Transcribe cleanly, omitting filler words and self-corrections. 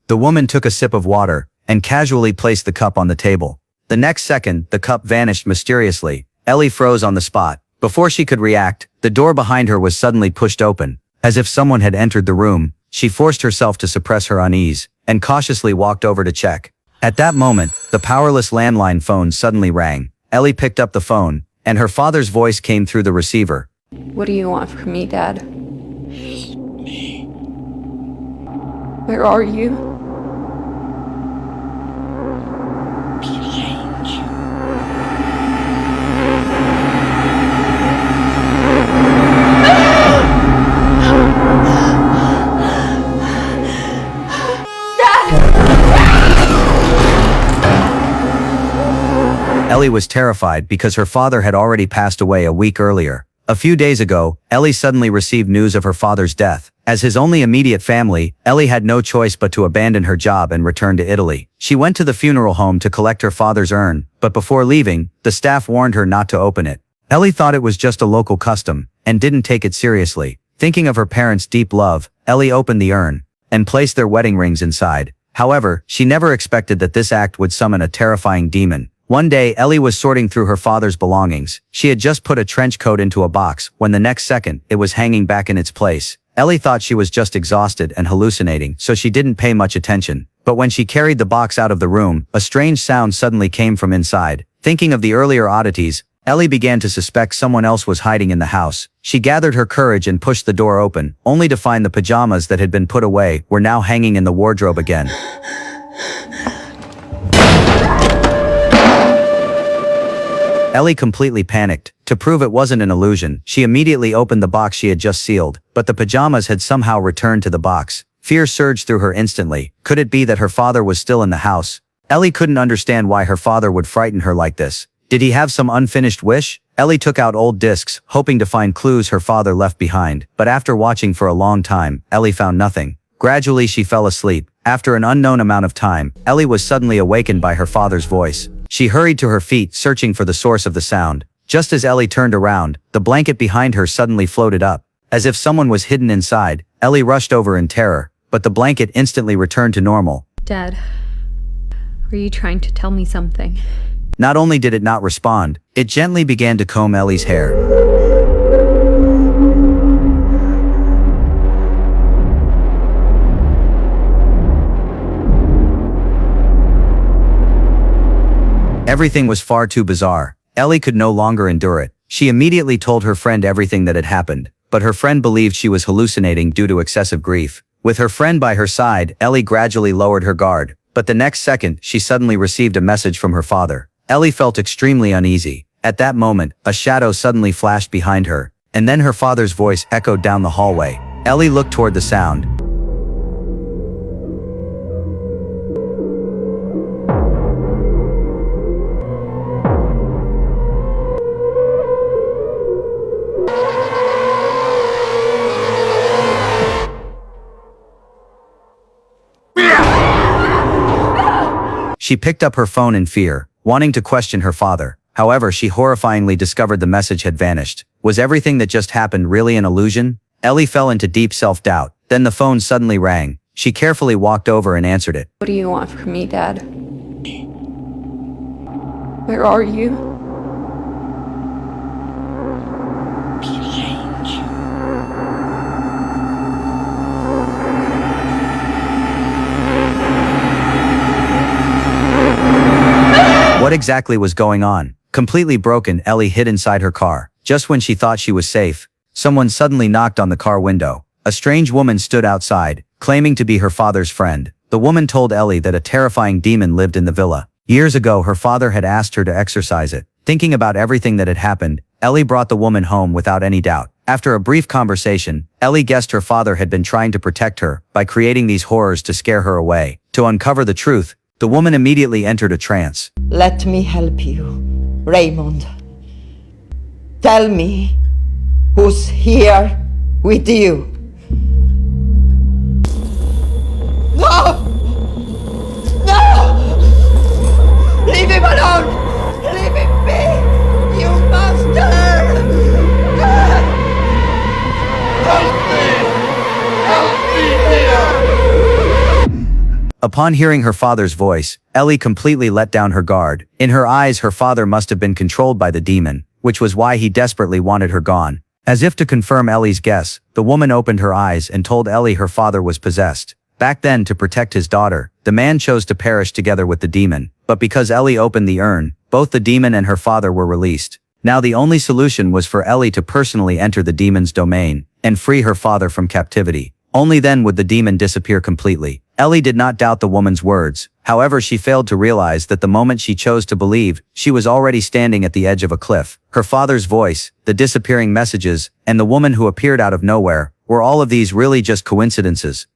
The woman took a sip of water and casually placed the cup on the table. The next second, the cup vanished mysteriously. Ellie froze on the spot. Before she could react, the door behind her was suddenly pushed open. As if someone had entered the room, she forced herself to suppress her unease and cautiously walked over to check. At that moment, the powerless landline phone suddenly rang. Ellie picked up the phone, and her father's voice came through the receiver. What do you want from me, Dad? Me. Where are you? Behind you. Ellie was terrified because her father had already passed away a week earlier. A few days ago, Ellie suddenly received news of her father's death. As his only immediate family, Ellie had no choice but to abandon her job and return to Italy. She went to the funeral home to collect her father's urn, but before leaving, the staff warned her not to open it. Ellie thought it was just a local custom and didn't take it seriously. Thinking of her parents' deep love, Ellie opened the urn and placed their wedding rings inside. However, she never expected that this act would summon a terrifying demon. One day, Ellie was sorting through her father's belongings. She had just put a trench coat into a box when the next second, it was hanging back in its place. Ellie thought she was just exhausted and hallucinating, so she didn't pay much attention. But when she carried the box out of the room, a strange sound suddenly came from inside. Thinking of the earlier oddities, Ellie began to suspect someone else was hiding in the house. She gathered her courage and pushed the door open, only to find the pajamas that had been put away were now hanging in the wardrobe again. Ellie completely panicked. To prove it wasn't an illusion, she immediately opened the box she had just sealed, but the pajamas had somehow returned to the box. Fear surged through her instantly. Could it be that her father was still in the house? Ellie couldn't understand why her father would frighten her like this. Did he have some unfinished wish? Ellie took out old discs, hoping to find clues her father left behind, but after watching for a long time, Ellie found nothing. Gradually she fell asleep. After an unknown amount of time, Ellie was suddenly awakened by her father's voice. She hurried to her feet, searching for the source of the sound. Just as Ellie turned around, the blanket behind her suddenly floated up. As if someone was hidden inside, Ellie rushed over in terror, but the blanket instantly returned to normal. Dad, are you trying to tell me something? Not only did it not respond, it gently began to comb Ellie's hair. Everything was far too bizarre. Ellie could no longer endure it. She immediately told her friend everything that had happened, but her friend believed she was hallucinating due to excessive grief. With her friend by her side, Ellie gradually lowered her guard, but the next second, she suddenly received a message from her father. Ellie felt extremely uneasy. At that moment, a shadow suddenly flashed behind her, and then her father's voice echoed down the hallway. Ellie looked toward the sound. She picked up her phone in fear, wanting to question her father. However, she horrifyingly discovered the message had vanished. Was everything that just happened really an illusion? Ellie fell into deep self-doubt. Then the phone suddenly rang. She carefully walked over and answered it. What do you want from me, Dad? Where are you? Behind you. What exactly was going on? Completely broken, Ellie hid inside her car. Just when she thought she was safe, someone suddenly knocked on the car window. A strange woman stood outside, claiming to be her father's friend. The woman told Ellie that a terrifying demon lived in the villa. Years ago, her father had asked her to exorcise it. Thinking about everything that had happened, Ellie brought the woman home without any doubt. After a brief conversation, Ellie guessed her father had been trying to protect her by creating these horrors to scare her away. To uncover the truth, the woman immediately entered a trance. Let me help you, Raymond. Tell me who's here with you. No! No! Leave him alone! Leave him be! You monster! Help me! Help me here! Upon hearing her father's voice, Ellie completely let down her guard. In her eyes, her father must have been controlled by the demon, which was why he desperately wanted her gone. As if to confirm Ellie's guess, the woman opened her eyes and told Ellie her father was possessed. Back then, to protect his daughter, the man chose to perish together with the demon. But because Ellie opened the urn, both the demon and her father were released. Now the only solution was for Ellie to personally enter the demon's domain and free her father from captivity. Only then would the demon disappear completely. Ellie did not doubt the woman's words. However, she failed to realize that the moment she chose to believe, she was already standing at the edge of a cliff. Her father's voice, the disappearing messages, and the woman who appeared out of nowhere, were all of these really just coincidences?